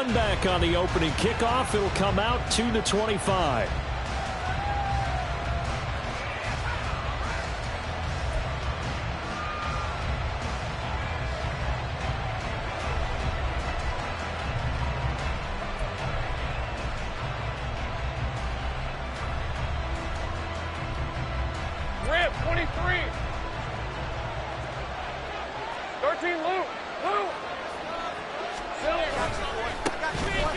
run back on the opening kickoff. It'll come out 2-25. Rip, 23. 13, Luke.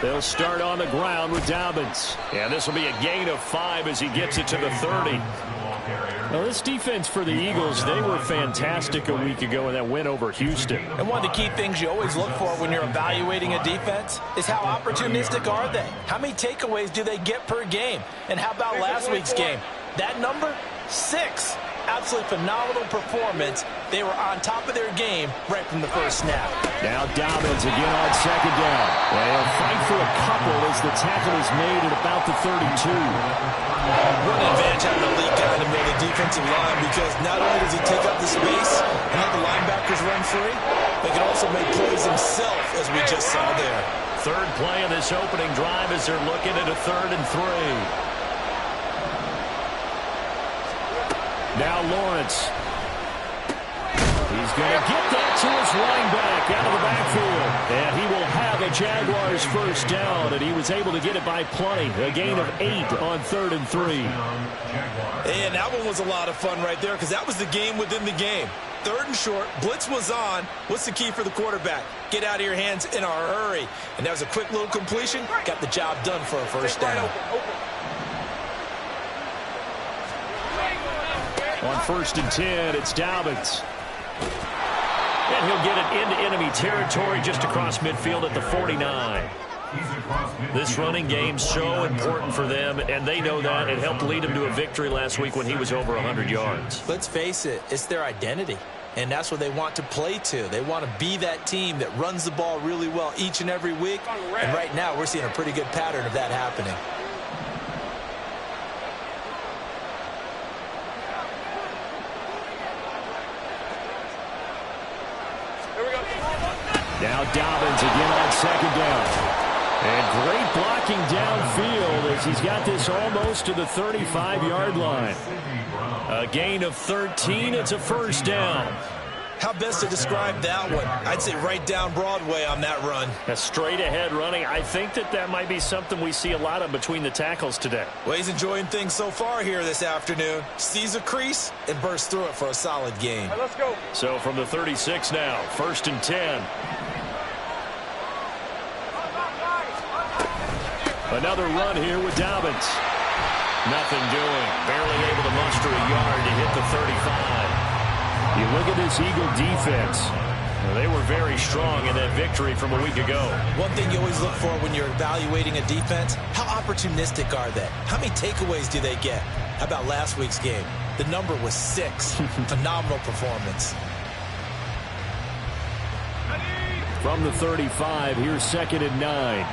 They'll start on the ground with Dobbins. And this will be a gain of 5 as he gets it to the 30. Now, this defense for the Eagles, they were fantastic a week ago in that win over Houston. And one of the key things you always look for when you're evaluating a defense is how opportunistic are they? How many takeaways do they get per game? And how about last week's game? That number? 6. Absolutely phenomenal performance. They were on top of their game right from the first snap. Now Dobbins again on second down. They'll fight for a couple as the tackle is made at about the 32. What an advantage having a lead guy in the middle of the defensive line, because not only does he take up the space and let the linebackers run free, but he can also make plays himself, as we just saw there. Third play of this opening drive as they're looking at a 3rd and 3. Now Lawrence. He's going to get that to his running back out of the backfield. And he will have a Jaguars first down, and he was able to get it by plenty. A gain of 8 on 3rd and 3. And that one was a lot of fun right there, because that was the game within the game. 3rd and short, blitz was on. What's the key for the quarterback? Get out of your hands in a hurry. And that was a quick little completion. Got the job done for a first down. On 1st and 10, it's Dobbins. And he'll get it into enemy territory just across midfield at the 49. This running game's so important for them, and they know that. It helped lead them to a victory last week when he was over 100 yards. Let's face it, it's their identity, and that's what they want to play to. They want to be that team that runs the ball really well each and every week, and right now we're seeing a pretty good pattern of that happening. Now Dobbins again on second down. And great blocking downfield as he's got this almost to the 35-yard line. A gain of 13. It's a first down. How best to describe that one? I'd say right down Broadway on that run. A straight-ahead running. I think that might be something we see a lot of between the tackles today. Well, he's enjoying things so far here this afternoon. Sees a crease and bursts through it for a solid gain. All right, let's go. So from the 36 now, 1st and 10. Another run here with Dobbins. Nothing doing. Barely able to muster a yard to hit the 35. You look at this Eagle defense. They were very strong in that victory from a week ago. One thing you always look for when you're evaluating a defense, how opportunistic are they? How many takeaways do they get? How about last week's game? The number was 6. Phenomenal performance. From the 35, here's 2nd and 9.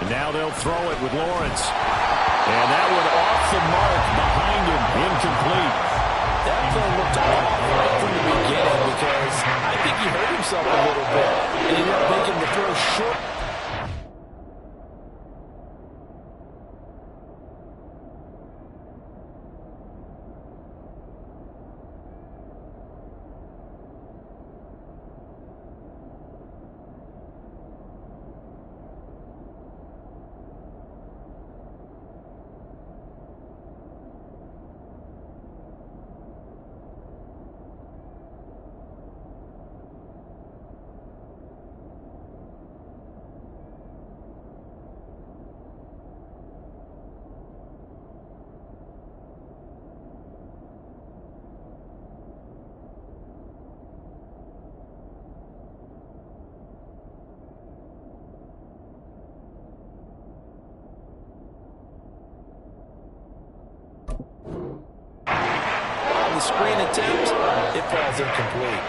And now they'll throw it with Lawrence. And that one off the mark behind him, incomplete. That play looked off right from the beginning, because I think he hurt himself a little bit. And he ended up making the throw short. Screen attempt, it falls incomplete.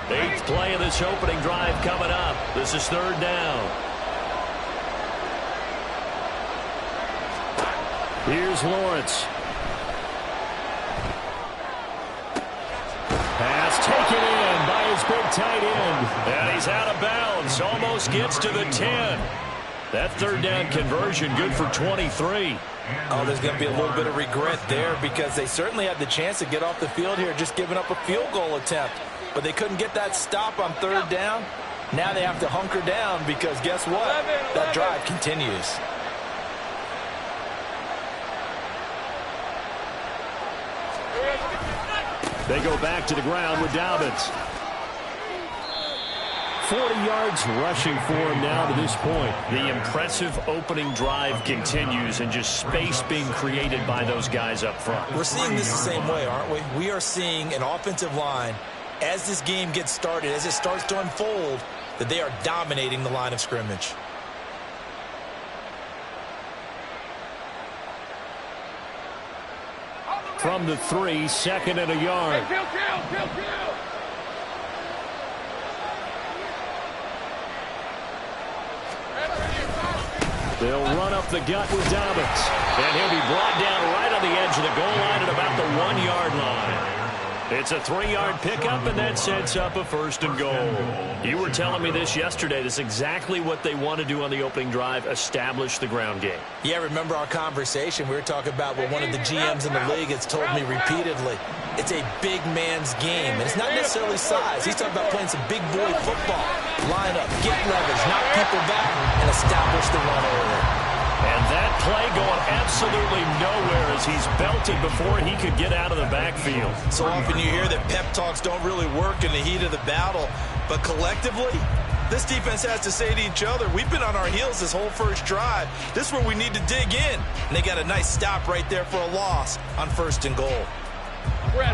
Eighth play of this opening drive coming up. This is 3rd down. Here's Lawrence. taken in by his big tight end. And he's out of bounds. Almost gets to the 10. That third down conversion good for 23. Oh, there's going to be a little bit of regret there because they certainly had the chance to get off the field here, just giving up a field goal attempt. But they couldn't get that stop on third down. Now they have to hunker down because guess what? That drive continues. They go back to the ground with Dobbins. 40 yards rushing for him now to this point. The impressive opening drive continues and just space being created by those guys up front. We're seeing this the same way, aren't we? We are seeing an offensive line, as this game gets started, as it starts to unfold, that they are dominating the line of scrimmage. From the 3, 2nd and a yard. Kill. They'll run up the gut with Dobbins. And he'll be brought down right on the edge of the goal line at about the 1-yard line. It's a 3-yard pickup, and that sets up a 1st and goal. You were telling me this yesterday. This is exactly what they want to do on the opening drive, establish the ground game. Yeah, remember our conversation. We were talking about what one of the GMs in the league has told me repeatedly. It's a big man's game, and it's not necessarily size. He's talking about playing some big boy football. Line up, get leverage, knock people back, and establish the run early. And that play going absolutely nowhere as he's belted before he could get out of the backfield. So often you hear that pep talks don't really work in the heat of the battle, but collectively, this defense has to say to each other, we've been on our heels this whole first drive. This is where we need to dig in. And they got a nice stop right there for a loss on 1st and goal.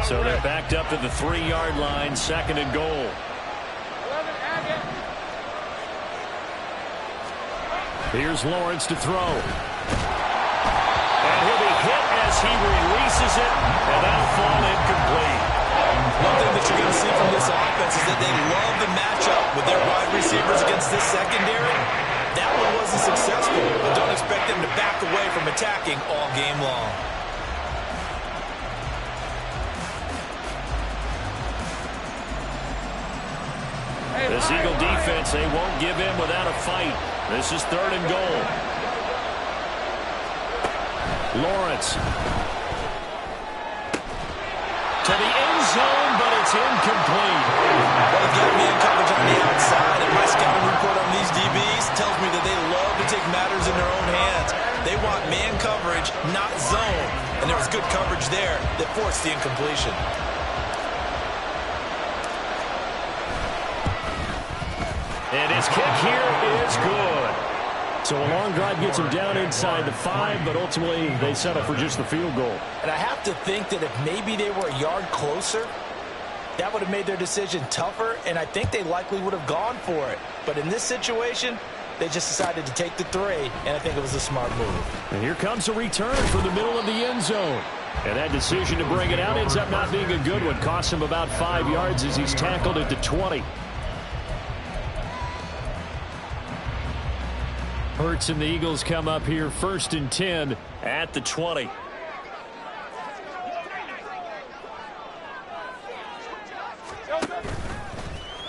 So they're backed up to the 3-yard line, 2nd and goal. Here's Lawrence to throw. And he'll be hit as he releases it, and that'll fall incomplete. One thing that you're going to see from this offense is that they love the matchup with their wide receivers against this secondary. That one wasn't successful, but don't expect them to back away from attacking all game long. This Eagle defense, they won't give in without a fight. This is 3rd and goal. Lawrence. To the end zone, but it's incomplete. Well, they've got man coverage on the outside, and my scouting report on these DBs tells me that they love to take matters in their own hands. They want man coverage, not zone. And there was good coverage there that forced the incompletion. And his kick here is good. So a long drive gets him down inside the 5, but ultimately they settle for just the field goal. And I have to think that if maybe they were a yard closer, that would have made their decision tougher, and I think they likely would have gone for it. But in this situation, they just decided to take the 3, and I think it was a smart move. And here comes a return from the middle of the end zone. And that decision to bring it out ends up not being a good one. Costs him about 5 yards as he's tackled at the 20. Hurts and the Eagles come up here 1st and 10 at the 20.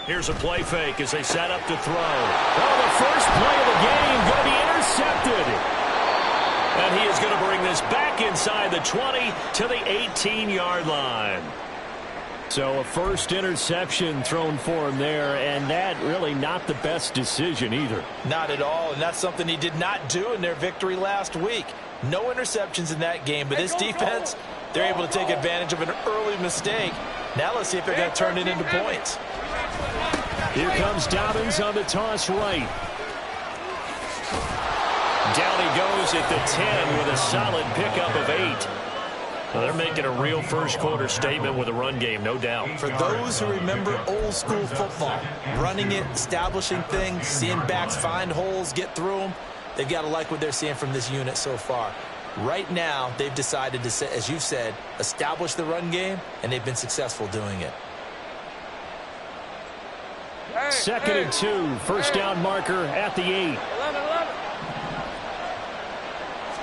Here's a play fake as they set up to throw. Oh, the first play of the game going to be intercepted. And he is going to bring this back inside the 20 to the 18-yard line. So a first interception thrown for him there, and that really not the best decision either. Not at all, and that's something he did not do in their victory last week. No interceptions in that game, but this defense, they're able to take advantage of an early mistake. Now let's see if they're going to turn it into points. Here comes Dobbins on the toss right. Down he goes at the 10 with a solid pickup of 8. Well, they're making a real first-quarter statement with a run game, no doubt. For those who remember old-school football, running it, establishing things, seeing backs find holes, get through them, they've got to like what they're seeing from this unit so far. Right now, they've decided to, as you've said, establish the run game, and they've been successful doing it. 2nd and 2, first down marker at the 8. 11.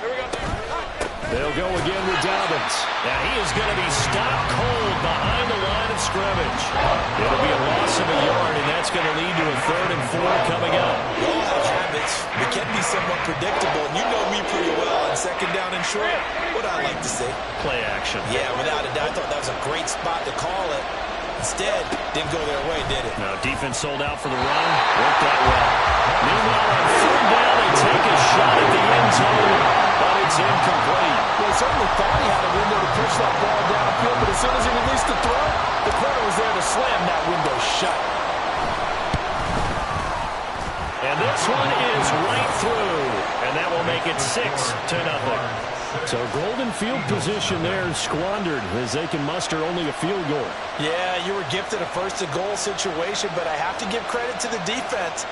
Here we go. They'll go again with Dobbins. Now he is going to be stopped cold behind the line of scrimmage. It'll be a loss of a yard, and that's going to lead to a 3rd and 4 coming up. We all have habits. We can be somewhat predictable, and you know me pretty well on 2nd down and short. What I like to say. Play action. Yeah, without a doubt. I thought that was a great spot to call it. Instead, didn't go their way, did it? Now, defense sold out for the run. Worked out well. Meanwhile, on 3rd down, they take a shot at the end zone, but it's incomplete. Well, he certainly thought he had a window to push that ball downfield, but as soon as he released the throw, the corner was there to slam that window shut. And this one is right through, and that will make it 6-0. So golden field position there squandered as they can muster only a field goal. Yeah, you were gifted a 1st-and-goal situation, but I have to give credit to the defense.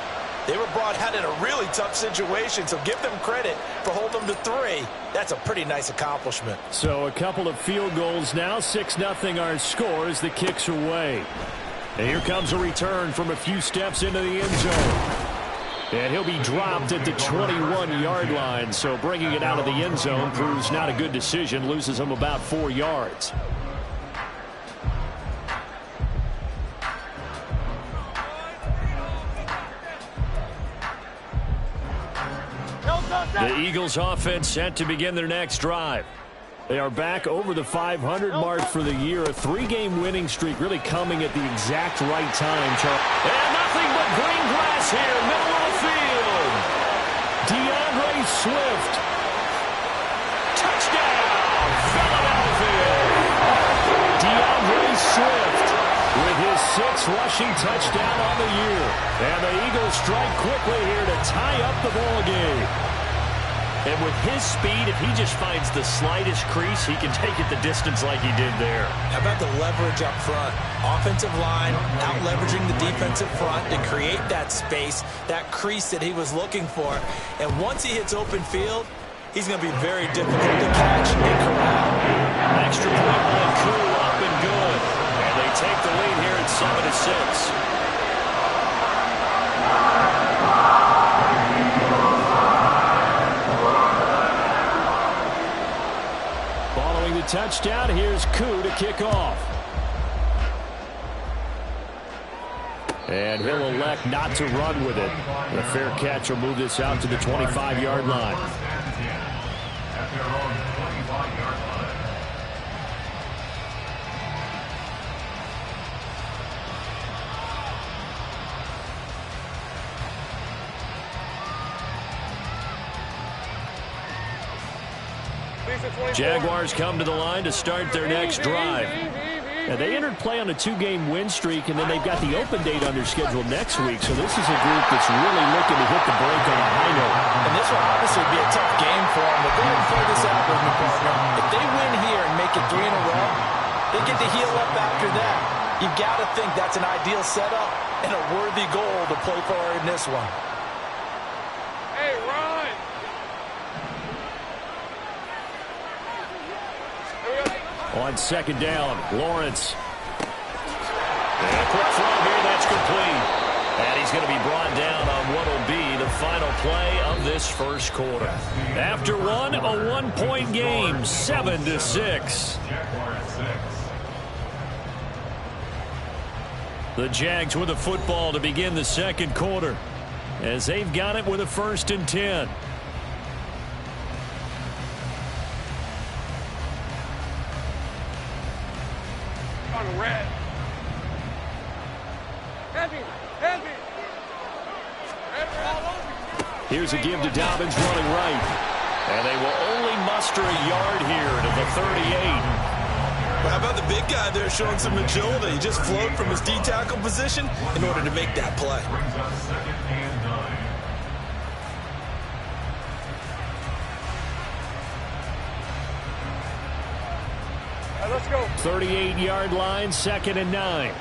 They were brought out in a really tough situation, so give them credit for holding them to 3. That's a pretty nice accomplishment. So a couple of field goals now. 6-0 our score as the kicks away. And here comes a return from a few steps into the end zone. And he'll be dropped at the 21-yard line. So bringing it out of the end zone proves not a good decision. Loses him about 4 yards. The Eagles offense set to begin their next drive. They are back over the 500 mark for the year. A 3-game winning streak really coming at the exact right time, Charles. And nothing but green grass here, middle of the field. DeAndre Swift. Touchdown, Philadelphia. DeAndre Swift with his 6th rushing touchdown on the year. And the Eagles strike quickly here to tie up the ball game. And with his speed, if he just finds the slightest crease, he can take it the distance like he did there. How about the leverage up front? Offensive line out-leveraging the defensive front to create that space, that crease that he was looking for. And once he hits open field, he's going to be very difficult to catch and corral. Extra point by Koo, up and good. And they take the lead here at 7-6. Touchdown. Here's Koo to kick off. And he'll elect not to run with it. The fair catch will move this out to the 25-yard line. Jaguars come to the line to start their next drive. And they entered play on a 2-game win streak, and then they've got the open date on their schedule next week. So this is a group that's really looking to hit the break on a high note. And this will obviously be a tough game for them. But go ahead and play this out with me, partner. If they win here and make it 3 in a row, they get to heal up after that. You've got to think that's an ideal setup and a worthy goal to play for in this one. Hey, run! On 2nd down, Lawrence. And a quick throw here, that's complete. And he's going to be brought down on what will be the final play of this 1st quarter. After one, a 1-point game, 7-6. The Jags with the football to begin the 2nd quarter, as they've got it with a 1st and 10. Red. Heavy. Here's a give to Dobbins running right. And they will only muster a yard here to the 38. Well, how about the big guy there showing some agility? He just floated from his D-tackle position in order to make that play. Let's go. 38-yard line, 2nd and 9.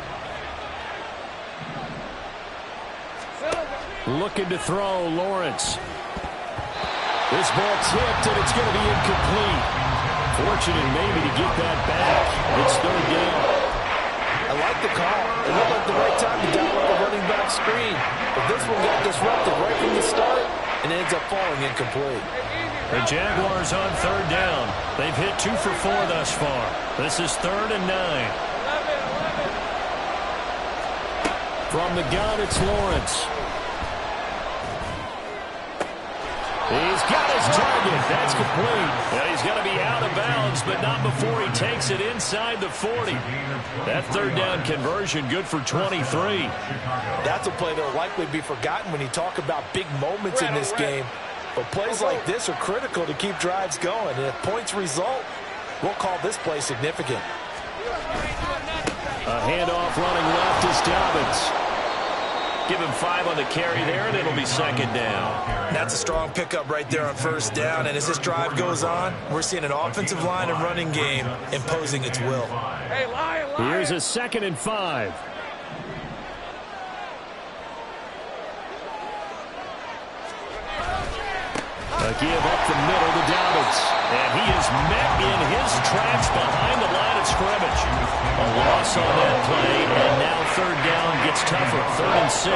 Looking to throw, Lawrence. This ball tipped, and it's going to be incomplete. Fortunate maybe to get that back. It's 3rd down. I like the call. It looked like the right time to download the running back screen. But this one got disrupted right from the start, and it ends up falling incomplete. The Jaguars on 3rd down. They've hit 2 for 4 thus far. This is 3rd and 9. From the gun, it's Lawrence. He's got his target. That's complete. And he's going to be out of bounds, but not before he takes it inside the 40. That third down conversion good for 23. That's a play that will likely be forgotten when you talk about big moments in this game. But plays like this are critical to keep drives going. And if points result, we'll call this play significant. A handoff running left is Dobbins. Give him 5 on the carry there, and it'll be second down. That's a strong pickup right there on first down. And as this drive goes on, we're seeing an offensive line and running game imposing its will. Hey, Lion. Here's a 2nd and 5. A give up the middle to Dobbins. And he is met in his tracks behind the line of scrimmage. A loss on that play, and now third down gets tougher. 3rd and 6.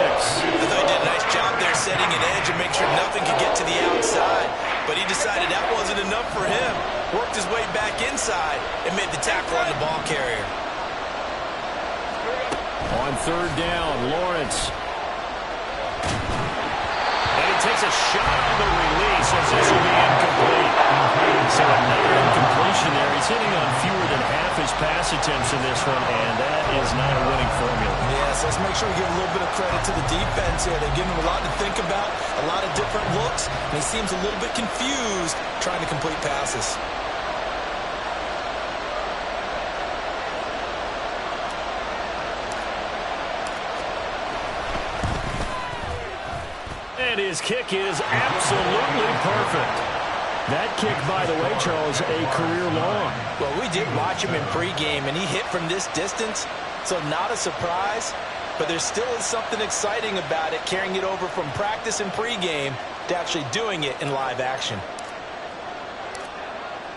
They did a nice job there setting an edge and make sure nothing could get to the outside. But he decided that wasn't enough for him. Worked his way back inside and made the tackle on the ball carrier. On third down, Lawrence. And he takes a shot on the release as this will be incomplete. So another incompletion there. He's hitting on fewer than half his pass attempts in this one, and that is not a winning formula. Yes, let's make sure we give a little bit of credit to the defense here. They give him a lot to think about, a lot of different looks, and he seems a little bit confused trying to complete passes. And his kick is absolutely perfect. That kick, by the way, Charles, a career long. Well, we did watch him in pregame, and he hit from this distance, so not a surprise. But there still is something exciting about it, carrying it over from practice and pregame to actually doing it in live action.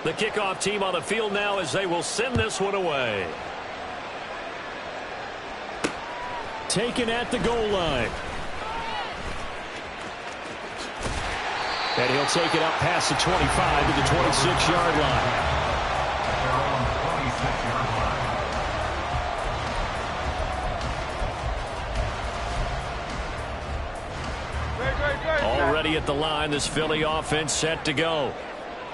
The kickoff team on the field now as they will send this one away. Taken at the goal line. And he'll take it up past the 25 to the 26-yard line. Already at the line, this Philly offense set to go.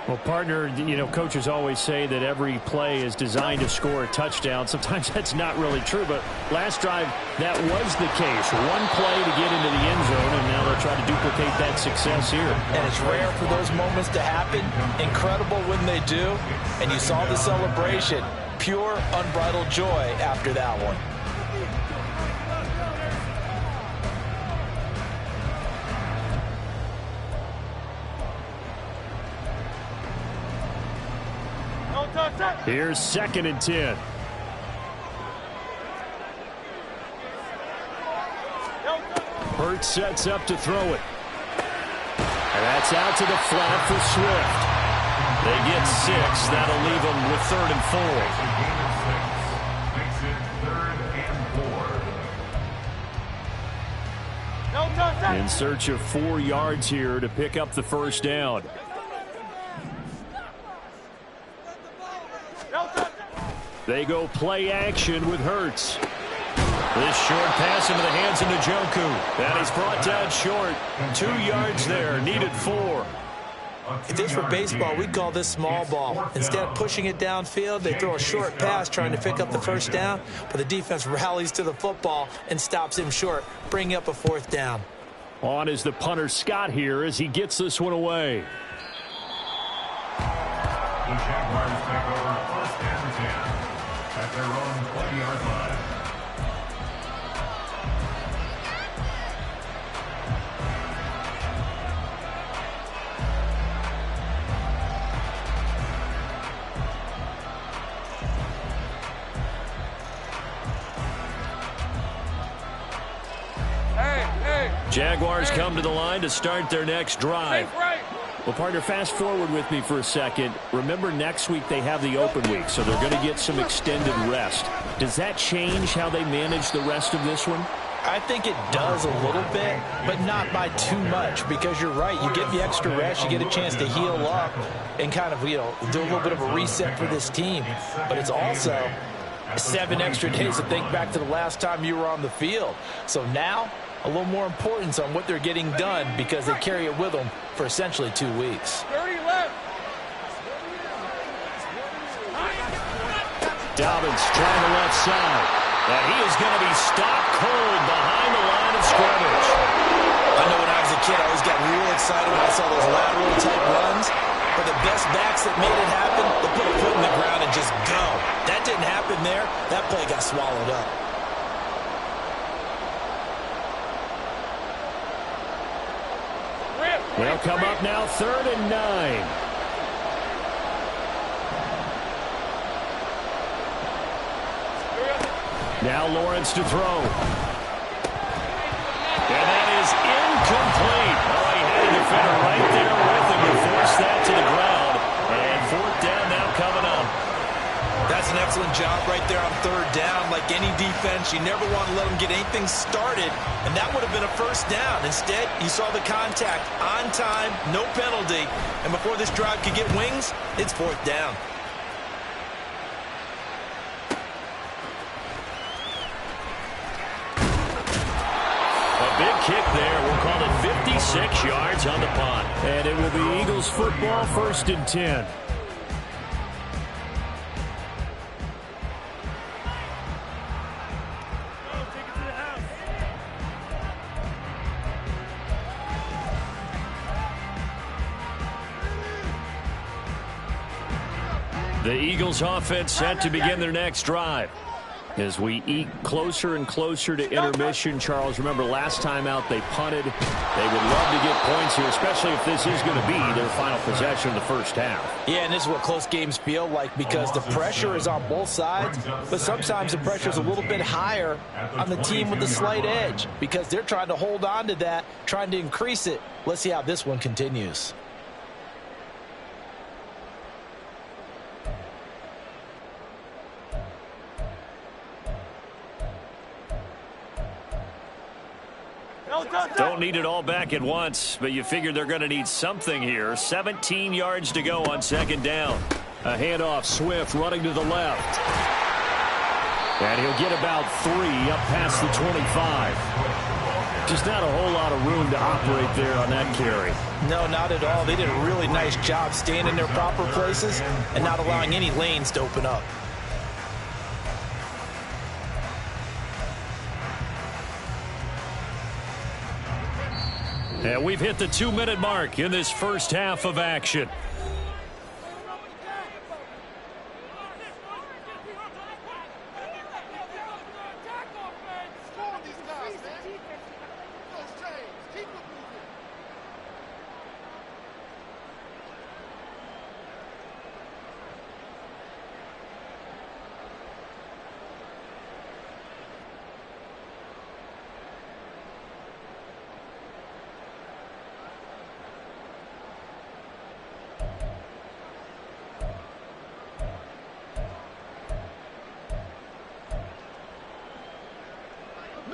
Well, partner, you know, coaches always say that every play is designed to score a touchdown. Sometimes that's not really true, but last drive, that was the case. One play to get into the end zone, and now they'll try to duplicate that success here. And it's rare for those moments to happen. Incredible when they do. And you saw the celebration. Pure, unbridled joy after that one. Here's 2nd and 10. Hurts sets up to throw it. And that's out to the flat for Swift. They get 6. That'll leave them with 3rd and 4. In search of 4 yards here to pick up the first down. They go play action with Hurts. This short pass into the hands of Njoku. And he's brought down short. 2 yards there. Needed 4. If this were baseball, we'd call this small ball. Instead of pushing it downfield, they throw a short pass trying to pick up the first down. But the defense rallies to the football and stops him short, bringing up a 4th down. On is the punter Scott here as he gets this one away. The Jaguars take over 1st and 10 at their own 20-yard line. Jaguars come to the line to start their next drive. Well, partner, fast forward with me for a second. Remember, next week they have the open week, so they're going to get some extended rest. Does that change how they manage the rest of this one? I think it does a little bit, but not by too much, because you're right. You get the extra rest, you get a chance to heal up and kind of, you know, do a little bit of a reset for this team. But it's also 7 extra days to think back to the last time you were on the field. So now, a little more importance on what they're getting done because they carry it with them for essentially 2 weeks. 30 left. Dobbins trying the left side. And he is going to be stopped cold behind the line of scrimmage. I know when I was a kid, I always got real excited when I saw those lateral-type runs. But the best backs that made it happen, they put a foot in the ground and just go. That didn't happen there. That play got swallowed up. They'll come up now 3rd and 9. Now Lawrence to throw. And that is incomplete. Oh, he had a defender right there with him to force that to the ground. And 4th down now coming up. That's an excellent job right there on 3rd down. Like any defense, you never want to let them get anything started. And that would have been a 1st down. Instead, you saw the contact on time, no penalty. And before this drive could get wings, it's 4th down. Big kick there. We'll call it 56 yards on the punt. And it will be Eagles football, 1st and 10. The Eagles offense set to begin their next drive. As we eke closer and closer to intermission, Charles, remember last time out they punted. They would love to get points here, especially if this is going to be their final possession of the 1st half. Yeah, and this is what close games feel like because the pressure is on both sides, but sometimes the pressure is a little bit higher on the team with the slight edge because they're trying to hold on to that, trying to increase it. Let's see how this one continues. Don't need it all back at once, but you figure they're going to need something here. 17 yards to go on 2nd down. A handoff, Swift running to the left. And he'll get about 3 up past the 25. Just not a whole lot of room to operate there on that carry. No, not at all. They did a really nice job staying in their proper places and not allowing any lanes to open up. And we've hit the 2-minute mark in this 1st half of action.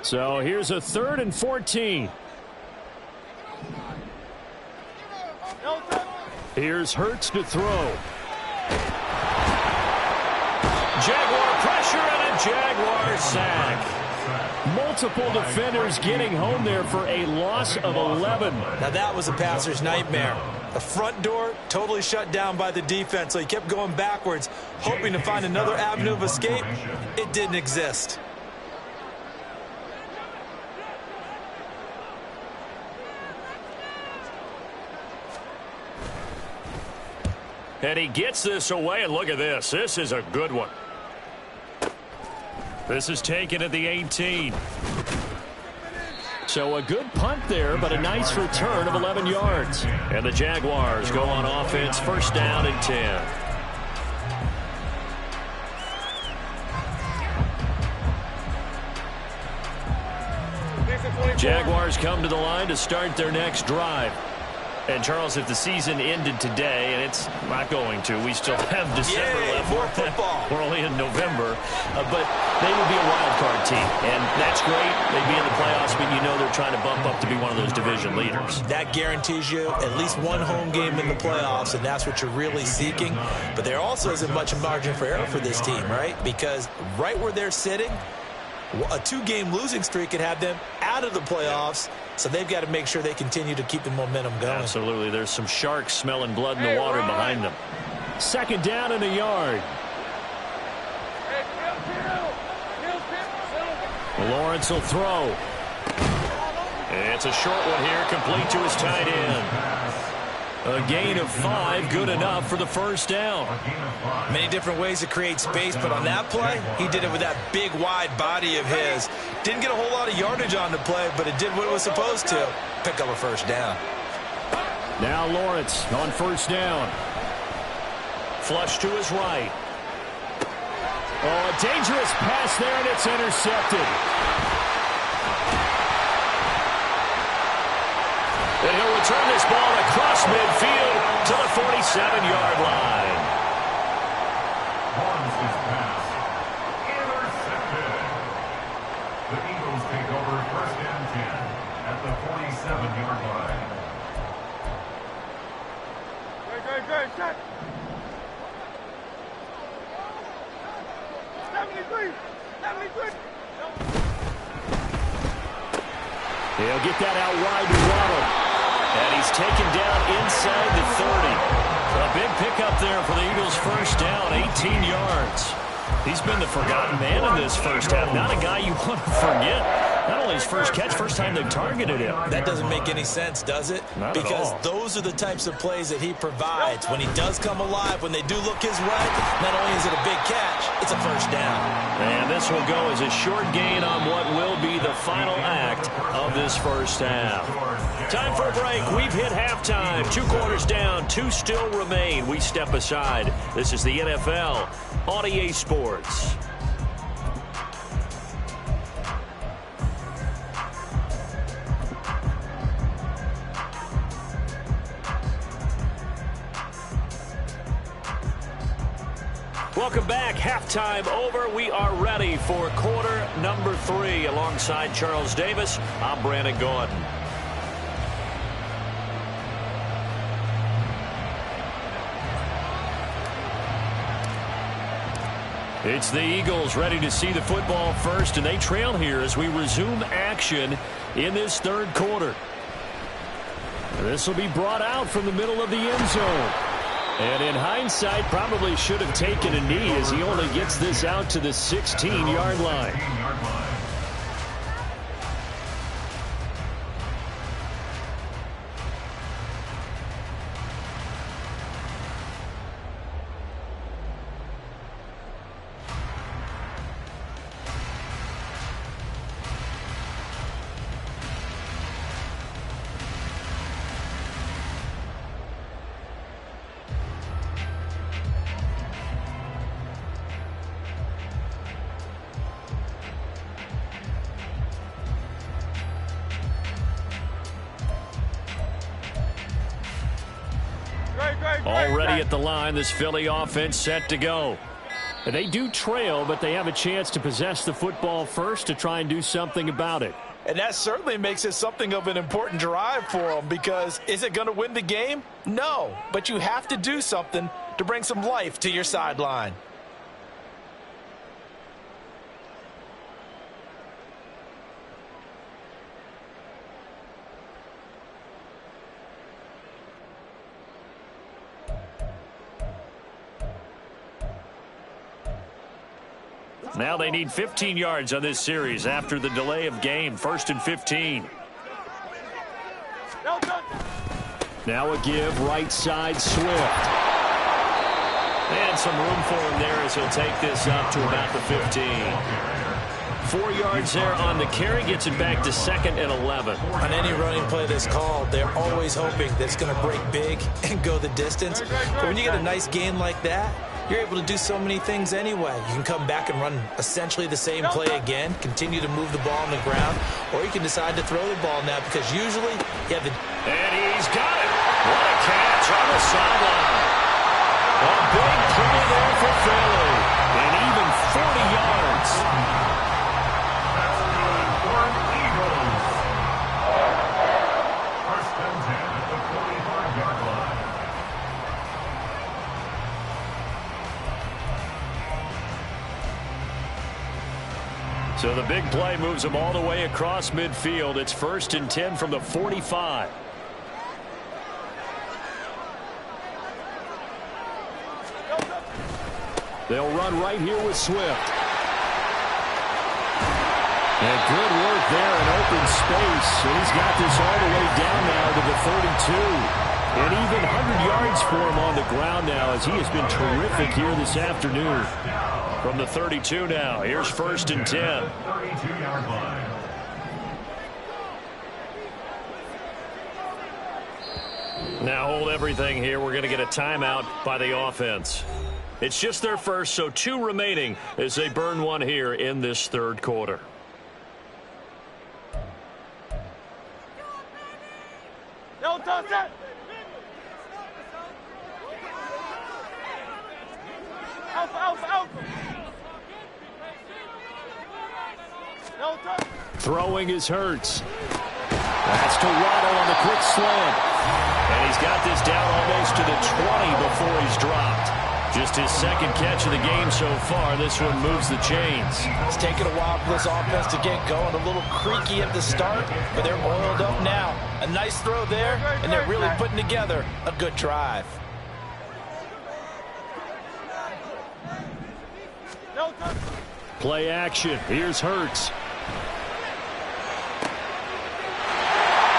So here's a 3rd and 14. Here's Hurts to throw. Jaguar pressure and a Jaguar sack. Multiple defenders getting home there for a loss of 11. Now that was a passer's nightmare. The front door totally shut down by the defense, so he kept going backwards, hoping to find another avenue of escape. It didn't exist. And he gets this away, and look at this. This is a good one. This is taken at the 18. So a good punt there, but a nice return of 11 yards. And the Jaguars go on offense, 1st down and 10. Jaguars come to the line to start their next drive. And, Charles, if the season ended today, and it's not going to, we still have December left. More football. We're only in November. But they would be a wild card team. And that's great. They'd be in the playoffs, but you know they're trying to bump up to be one of those division leaders. That guarantees you at least one home game in the playoffs, and that's what you're really seeking. But there also isn't much margin for error for this team, right? Because right where they're sitting, a 2-game losing streak could have them out of the playoffs, so they've got to make sure they continue to keep the momentum going. Absolutely. There's some sharks smelling blood in the water behind them. Second down in the yard. Lawrence will throw. It's a short one here, complete to his tight end. A gain of 5, good enough for the first down. Many different ways to create space, but on that play, he did it with that big, wide body of his. Didn't get a whole lot of yardage on the play, but it did what it was supposed to. Pick up a first down. Now Lawrence on first down. Flush to his right. Oh, a dangerous pass there, and it's intercepted. And he'll return this ball across midfield to the 47-yard line. Launches his pass. Intercepted. The Eagles take over first and 10 at the 47-yard line. Good, shot. 73. He'll get that out wide to Waddle. And he's taken down inside the 30. A big pickup there for the Eagles' first down, 18 yards. He's been the forgotten man in this first half. Not a guy you want to forget. Not only his first catch, first time they've targeted him. That doesn't make any sense, does it? Not at because all. Those are the types of plays that he provides. When he does come alive, when they do look his way, not only is it a big catch, it's a first down. And this will go as a short gain on what will be the final act of this first half. Time for a break. We've hit halftime. 2 quarters down, 2 still remain. We step aside. This is the NFL on EA Sports. Welcome back. Halftime over. We are ready for quarter number 3. Alongside Charles Davis, I'm Brandon Gordon. It's the Eagles ready to see the football first, and they trail here as we resume action in this third quarter. This will be brought out from the middle of the end zone. And in hindsight, probably should have taken a knee as he only gets this out to the 16-yard line. Already at the line, this Philly offense set to go. They do trail, but they have a chance to possess the football first to try and do something about it. And that certainly makes it something of an important drive for them, because is it going to win the game? No, but you have to do something to bring some life to your sideline. Now they need 15 yards on this series after the delay of game. 1st and 15. Now a give, right side, Swift. And some room for him there as he'll take this up to about the 15. 4 yards there on the carry, gets it back to 2nd and 11. On any running play that's called, they're always hoping that it's going to break big and go the distance. But when you get a nice gain like that, you're able to do so many things anyway. You can come back and run essentially the same play again, continue to move the ball on the ground, or you can decide to throw the ball now because usually you have the... And he's got it. What a catch on the sideline. A big play there for Philly. And even 40 yards. That's good for Eagles. First and 10 at the 45-yard line. So the big play moves them all the way across midfield. It's 1st and 10 from the 45. They'll run right here with Swift. And good work there in open space. And he's got this all the way down now to the 32. And even 100 yards for him on the ground now as he has been terrific here this afternoon. From the 32 now, here's 1st and 10. 32-yard line. Now hold everything here. We're going to get a timeout by the offense. It's just their first, so 2 remaining as they burn one here in this third quarter. No, touch it. Alpha, alpha, alpha. No, touch. Throwing is Hurts. That's to Waddle on the quick slant. And he's got this down almost to the 20 before he's dropped. Just his second catch of the game so far. This one moves the chains. It's taken a while for this offense to get going. A little creaky at the start, but they're oiled up now. A nice throw there, and they're really putting together a good drive. No, touch. Play action. Here's Hurts.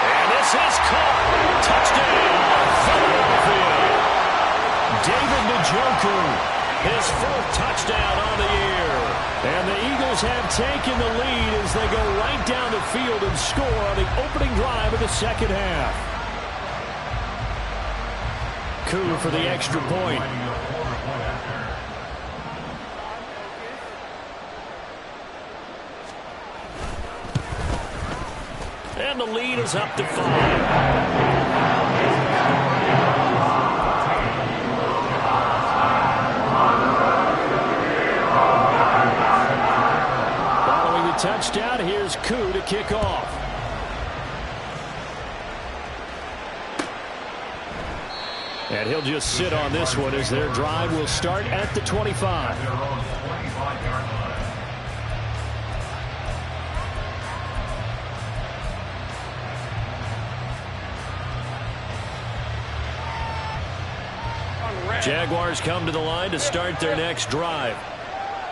And this is caught. Touchdown, Philadelphia. David Njoku, his 4th touchdown on the year. And the Eagles have taken the lead as they go right down the field and score on the opening drive of the second half. Koo for the extra point. And the lead is up to 5. Touchdown. Here's Koo to kick off. And he'll just sit on this one as their drive will start at the 25. Their own 45-yard line. Jaguars come to the line to start their next drive.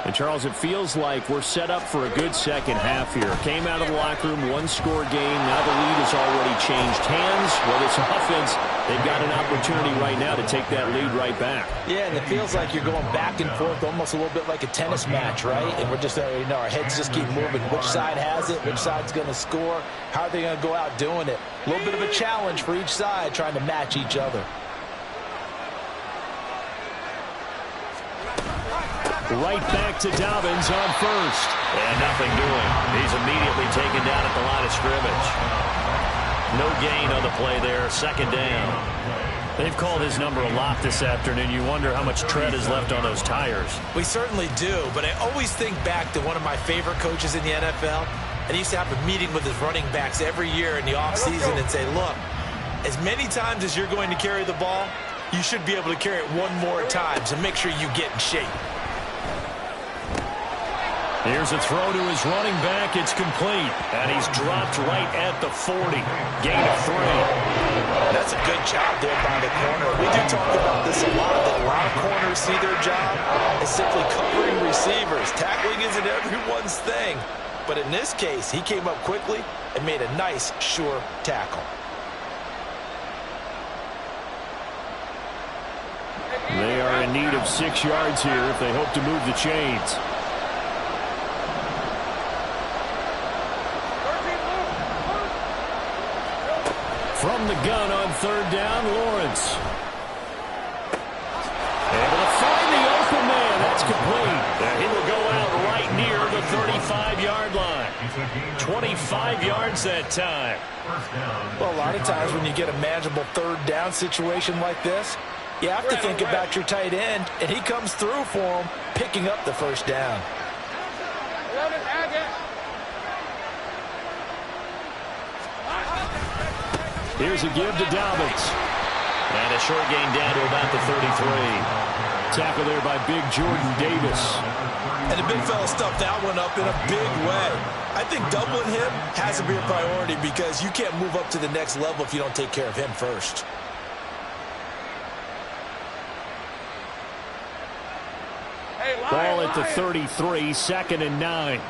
And, Charles, it feels like we're set up for a good second half here. Came out of the locker room, 1-score game. Now the lead has already changed hands. Well, this offense, they've got an opportunity right now to take that lead right back. Yeah, and it feels like you're going back and forth almost a little bit like a tennis match, right? And we're just, our heads just keep moving. Which side has it? Which side's going to score? How are they going to go out doing it? A little bit of a challenge for each side trying to match each other. Right back to Dobbins on first. And nothing doing. He's immediately taken down at the line of scrimmage. No gain on the play there. Second down. They've called his number a lot this afternoon. You wonder how much tread is left on those tires. We certainly do, but I always think back to one of my favorite coaches in the NFL. And he used to have a meeting with his running backs every year in the offseason and say, look, as many times as you're going to carry the ball, you should be able to carry it one more time, so make sure you get in shape. Here's a throw to his running back. It's complete. And he's dropped right at the 40. Gain of 3. That's a good job there by the corner. We do talk about this a lot. That a lot of corners see their job as simply covering receivers. Tackling isn't everyone's thing. But in this case, he came up quickly and made a nice, sure tackle. They are in need of 6 yards here if they hope to move the chains. From the gun on third down, Lawrence. Able to find the open 25-yard line. 25 yards that time. Well, a lot of times when you get a manageable third down situation like this, you have to think about your tight end, and he comes through for him, picking up the first down. Here's a give to Dobbins. And a short gain down to about the 33. Tackle there by big Jordan Davis. And the big fella stuffed that one up in a big way. I think doubling him has to be a priority because you can't move up to the next level if you don't take care of him first. Ball at the 33, 2nd and 9.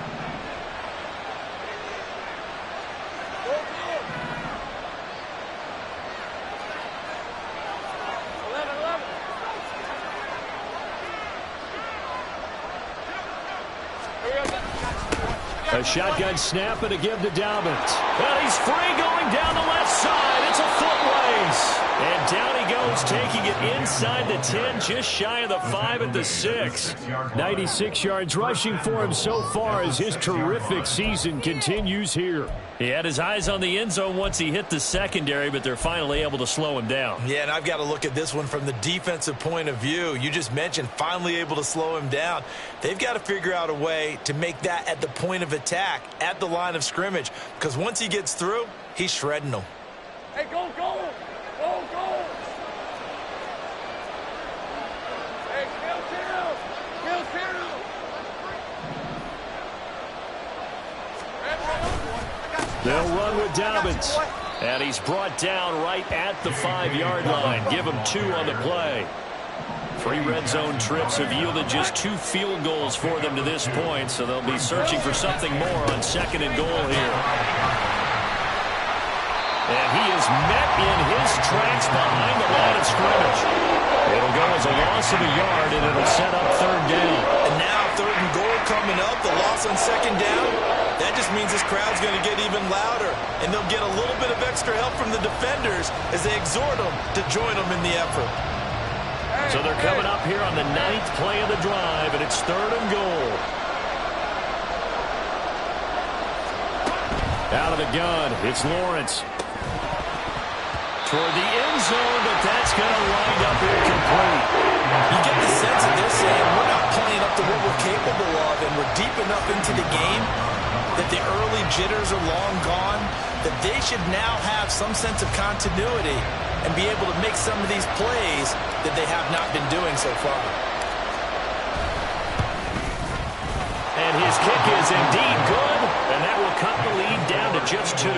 A shotgun snap and a give to Dobbins. Well, he's free going down the left side. It's a footways. And down he goes, taking it inside the 10, just shy of the 5 at the 6. 96 yards rushing for him so far as his terrific season continues here. He had his eyes on the end zone once he hit the secondary, but they're finally able to slow him down. Yeah, and I've got to look at this one from the defensive point of view. You just mentioned finally able to slow him down. They've got to figure out a way to make that at the point of attack, at the line of scrimmage, because once he gets through, he's shredding them. Hey, go, go! Go, go! Hey, kill Tiro! Kill Tiro! They'll run with Dobbins. And he's brought down right at the 5-yard line. Give him 2 on the play. 3 red zone trips have yielded just 2 field goals for them to this point, so they'll be searching for something more on 2nd and goal here. And he is met in his tracks behind the line of scrimmage. It'll go as a loss of a yard, and it'll set up 3rd down. And now 3rd and goal coming up, the loss on 2nd down. That just means this crowd's going to get even louder, and they'll get a little bit of extra help from the defenders as they exhort them to join them in the effort. So they're coming up here on the 9th play of the drive, and it's 3rd and goal. Out of the gun, it's Lawrence. Toward the end zone, but that's going to wind up incomplete. You get the sense that they're saying we're not playing up to what we're capable of, and we're deep enough into the game that the early jitters are long gone, that they should now have some sense of continuity and be able to make some of these plays that they have not been doing so far. And his kick is indeed good, and that will cut the lead down to just 2.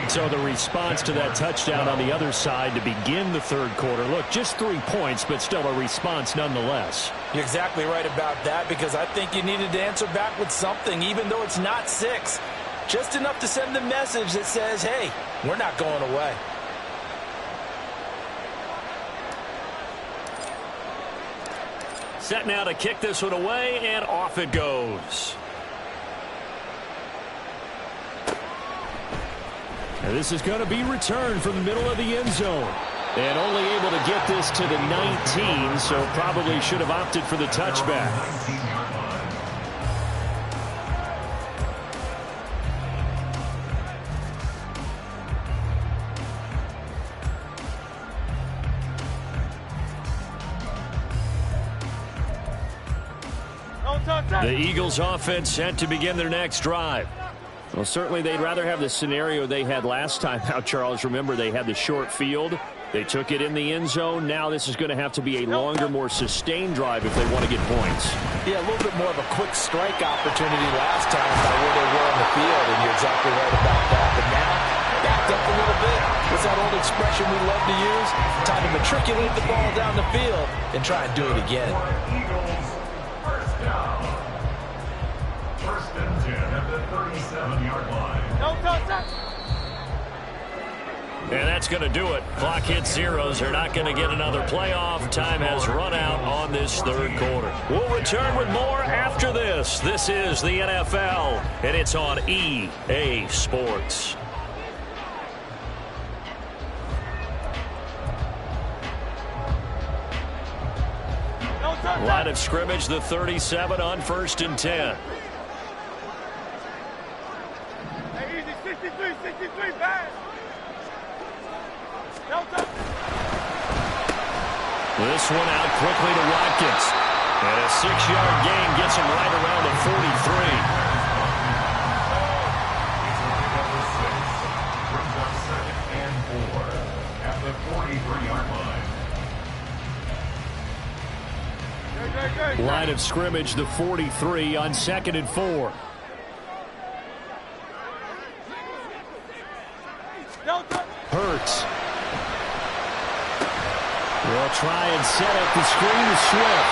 So the response to that touchdown on the other side to begin the 3rd quarter. Look, just 3 points, but still a response nonetheless. You're exactly right about that, because I think you needed to answer back with something, even though it's not 6. Just enough to send the message that says, hey, we're not going away. Set now to kick this one away, and off it goes. And this is going to be returned from the middle of the end zone. And only able to get this to the 19, so probably should have opted for the touchback. The Eagles offense set to begin their next drive. Well, certainly they'd rather have the scenario they had last time out, Charles. Remember, they had the short field. They took it in the end zone. Now this is going to have to be a longer, more sustained drive if they want to get points. Yeah, a little bit more of a quick strike opportunity last time by where they were on the field, and you're exactly right about that. But now, backed up a little bit. What's that old expression we love to use? Time to matriculate the ball down the field and try and do it again. Eagles, first down. 1st and 10 at the 37-yard line. No touchdown. And that's going to do it. Clock hits zeros. They're not going to get another playoff. Time has run out on this 3rd quarter. We'll return with more after this. This is the NFL, and it's on EA Sports. No touchdown. Line of scrimmage, the 37 on 1st and 10. 63, pass. Delta. This one out quickly to Watkins. And a 6-yard gain gets him right around the 43. Brings up 2nd and 4 at the 43-yard line. Line of scrimmage, the 43 on 2nd and 4. Hurts. Will try and set up the screen to Swift.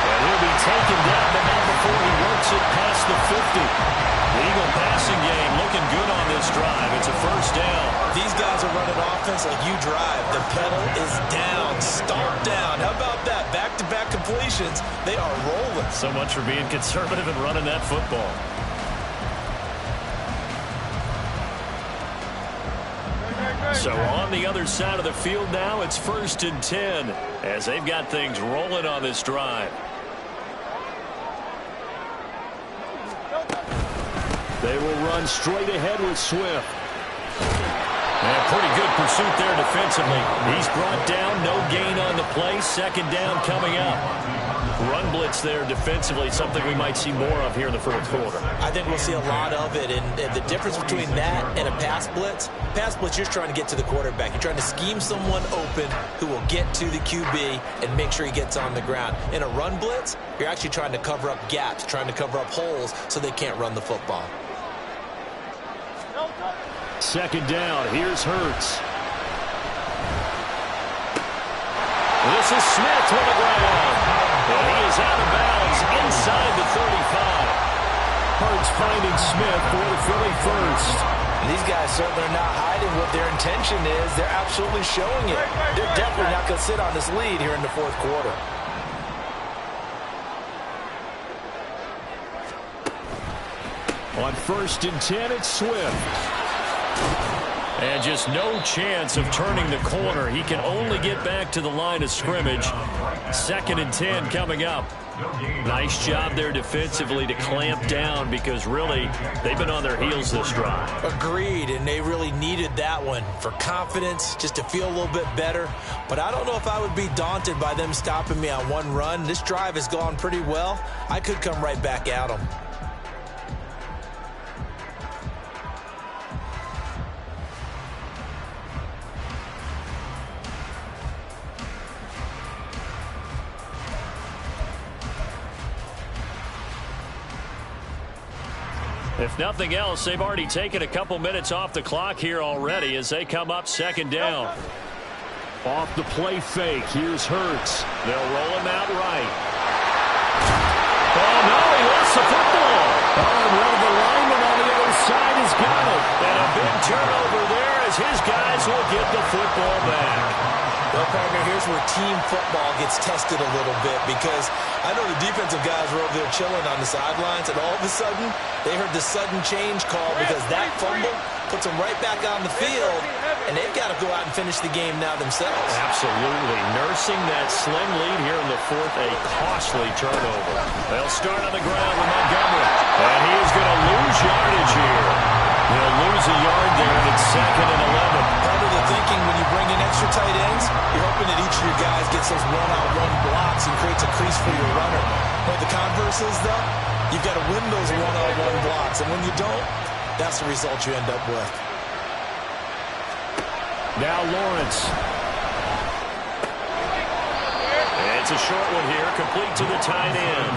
And he'll be taken down, but not before he works it past the 50. The Eagle passing game looking good on this drive. It's a first down. These guys are running offense like you drive. The pedal is down, stomp down. How about that? Back-to-back completions. They are rolling. So much for being conservative and running that football. So on the other side of the field now, it's 1st and 10 as they've got things rolling on this drive. They will run straight ahead with Swift. And pretty good pursuit there defensively. He's brought down, no gain on the play. 2nd down coming up. Run blitz there defensively, something we might see more of here in the 4th quarter. I think we'll see a lot of it, and the difference between that and a pass blitz, you're trying to get to the quarterback. You're trying to scheme someone open who will get to the QB and make sure he gets on the ground. In a run blitz, you're actually trying to cover up gaps, trying to cover up holes so they can't run the football. 2nd down, here's Hurts. This is Smith on the ground. And he is out of bounds inside the 35. Hurts finding Smith for the Philly first. And these guys certainly are not hiding what their intention is. They're absolutely showing it. They're definitely not going to sit on this lead here in the 4th quarter. On 1st and 10, it's Swift. And just no chance of turning the corner. He can only get back to the line of scrimmage. 2nd and 10 coming up. Nice job there defensively to clamp down because really they've been on their heels this drive. Agreed, and they really needed that one for confidence, just to feel a little bit better. But I don't know if I would be daunted by them stopping me on one run. This drive has gone pretty well. I could come right back at them. If nothing else, they've already taken a couple minutes off the clock here already as they come up 2nd down. Off the play fake, here's Hurts. They'll roll him out right. Oh, no, he lost the football. Oh, one of the linemen on the other side has got it. And a big turnover there as his guys will get the football back. Well, partner, here's where team football gets tested a little bit because I know the defensive guys were over there chilling on the sidelines, and all of a sudden, they heard the sudden change call because that fumble puts them right back on the field, and they've got to go out and finish the game now themselves. Absolutely. Nursing that slim lead here in the 4th, a costly turnover. They'll start on the ground with Montgomery, and he is going to lose yardage here. He'll lose a yard there, and it's 2nd and 11. Part of the thinking when you bring in extra tight ends, you're hoping that each of your guys gets those one-on-one blocks and creates a crease for your runner. But the converse is, though, you've got to win those one-on-one blocks, and when you don't, that's the result you end up with. Now Lawrence. It's a short one here, complete to the tight end.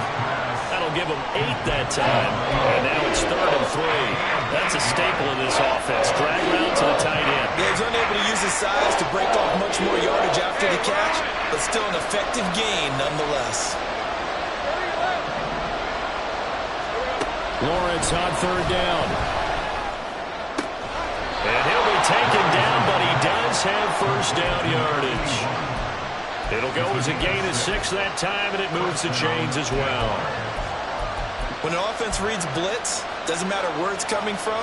That'll give him 8 that time. And now it's 3rd and 3. That's a staple of this offense. Drag route to the tight end. Yeah, he's unable to use his size to break off much more yardage after the catch, but still an effective gain nonetheless. Lawrence on 3rd down. And he'll be taken down, but he does have 1st down yardage. It'll go as a gain of 6 that time, and it moves the chains as well. When an offense reads blitz, doesn't matter where it's coming from,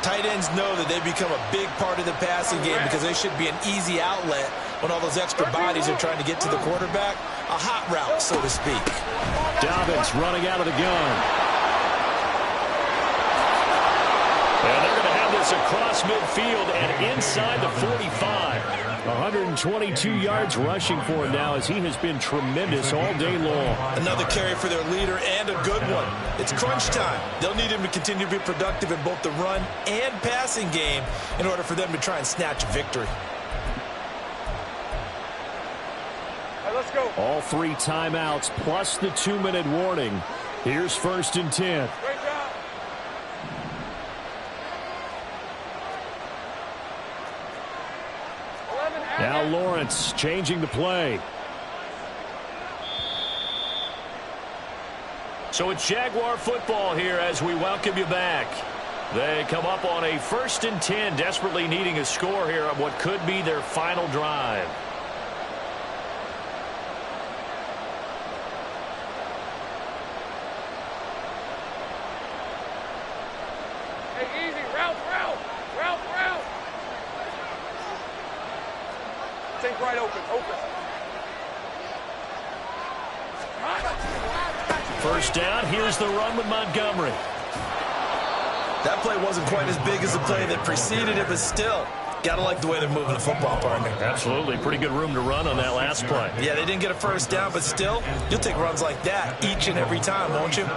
tight ends know that they become a big part of the passing game because they should be an easy outlet when all those extra bodies are trying to get to the quarterback. A hot route, so to speak. Dobbins running out of the gun. And they're going to have this It's across midfield and inside the 45. 122 yards rushing for him now, as he has been tremendous all day long. Another carry for their leader, and a good one. It's crunch time. They'll need him to continue to be productive in both the run and passing game in order for them to try and snatch a victory. Hey, let's go. All 3 timeouts plus the 2-minute warning. Here's 1st and 10. Great job. Now Lawrence changing the play. So it's Jaguar football here as we welcome you back. They come up on a 1st and 10, desperately needing a score here on what could be their final drive. Hey, easy. Route. Think right open. First down, here's the run with Montgomery. That play wasn't quite as big as the play that preceded it, but still, gotta like the way they're moving the football, partner. Absolutely, pretty good room to run on that last play. Yeah, they didn't get a first down, but still, you'll take runs like that each and every time, won't you?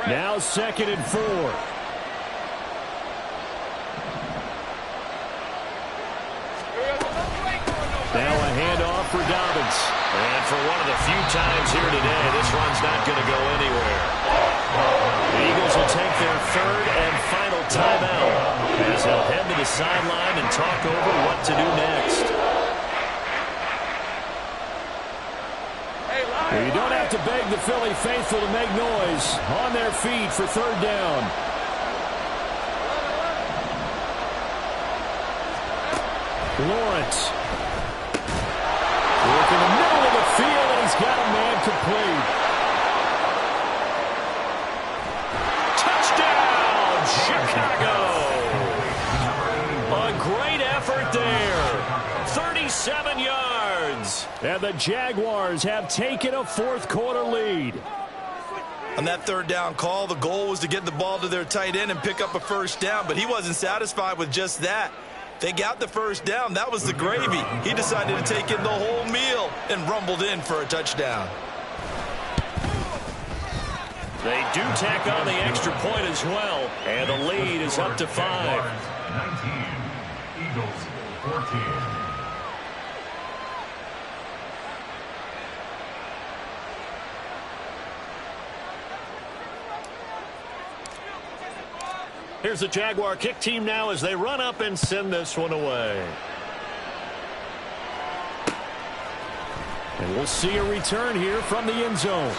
Now 2nd and 4. Now a handoff for Dobbins. And for one of the few times here today, this run's not going to go anywhere. The Eagles will take their 3rd and final timeout as they'll head to the sideline and talk over what to do next. You don't have to beg the Philly faithful to make noise. On their feet for 3rd down. Lawrence. Work in the middle of the field, and he's got a man complete. Touchdown, Chicago! A great effort there. 37 yards. And the Jaguars have taken a 4th quarter lead. On that 3rd down call, the goal was to get the ball to their tight end and pick up a first down, but he wasn't satisfied with just that. They got the first down. That was the gravy. He decided to take in the whole meal and rumbled in for a touchdown. They do tack on the extra point as well, and the lead is up to 5. 19, Eagles 14. Here's the Jaguar kick team now as they run up and send this one away. And we'll see a return here from the end zone.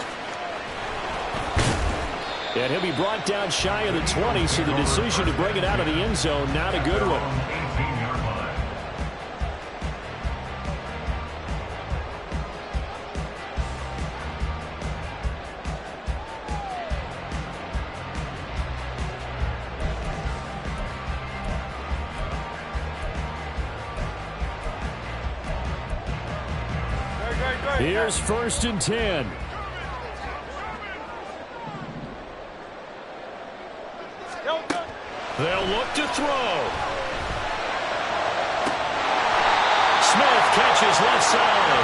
And he'll be brought down shy of the 20, so the decision to bring it out of the end zone, not a good one. 18-yard line. Here's 1st and 10. They'll look to throw. Smith catches left side.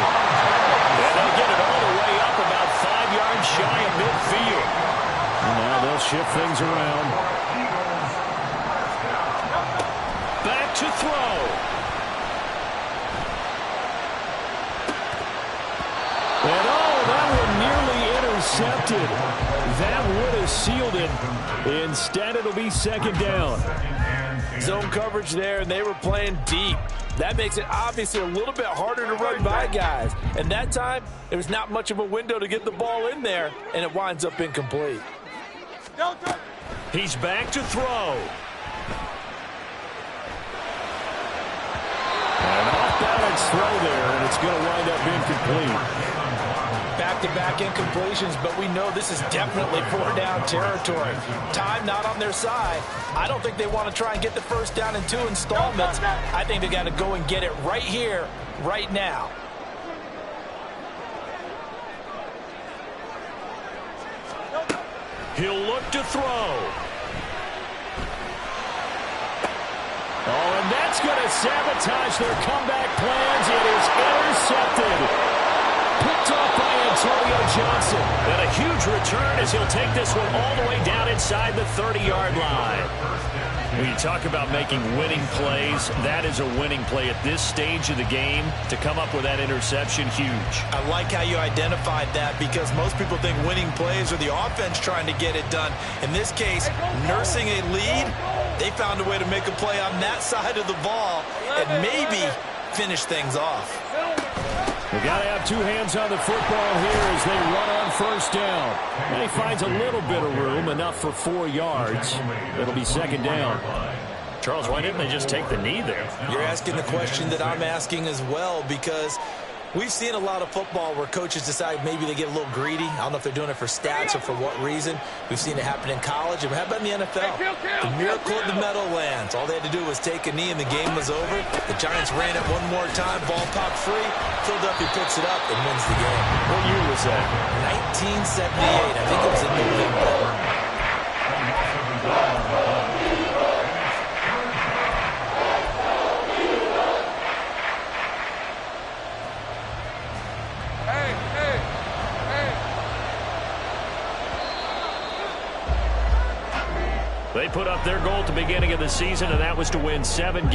And they'll get it all the way up about 5 yards shy of midfield. Now they'll shift things around. Back to throw. And that one nearly intercepted. That would have sealed it. Instead, it'll be 2nd down. Zone coverage there, and they were playing deep. That makes it obviously a little bit harder to run by guys. And that time, there was not much of a window to get the ball in there, and it winds up incomplete. He's back to throw. An off-balance throw there, and it's going to wind up incomplete. back-to-back incompletions, but we know this is definitely four-down territory. Time not on their side. I don't think they want to try and get the first down in 2 installments. I think they got to go and get it right here, right now. He'll look to throw. Oh, and that's going to sabotage their comeback plans. It is intercepted. Picked off by Antonio Johnson. And a huge return as he'll take this one all the way down inside the 30-yard line. When you talk about making winning plays, that is a winning play at this stage of the game. To come up with that interception, huge. I like how you identified that because most people think winning plays are the offense trying to get it done. In this case, nursing a lead, they found a way to make a play on that side of the ball and maybe finish things off. We've got to have two hands on the football here as they run on first down. And he finds a little bit of room, enough for 4 yards. It'll be second down. Charles, why didn't they just take the knee there? You're asking the question that I'm asking as well, because we've seen a lot of football where coaches decide maybe they get a little greedy. I don't know if they're doing it for stats or for what reason. We've seen it happen in college. And how about in the NFL? The miracle of the Meadowlands. All they had to do was take a knee and the game was over. The Giants ran it one more time. Ball popped free. Philadelphia picks it up and wins the game. What year was that? 1978. I think it was in November. They put up their goal at the beginning of the season, and that was to win 7 games.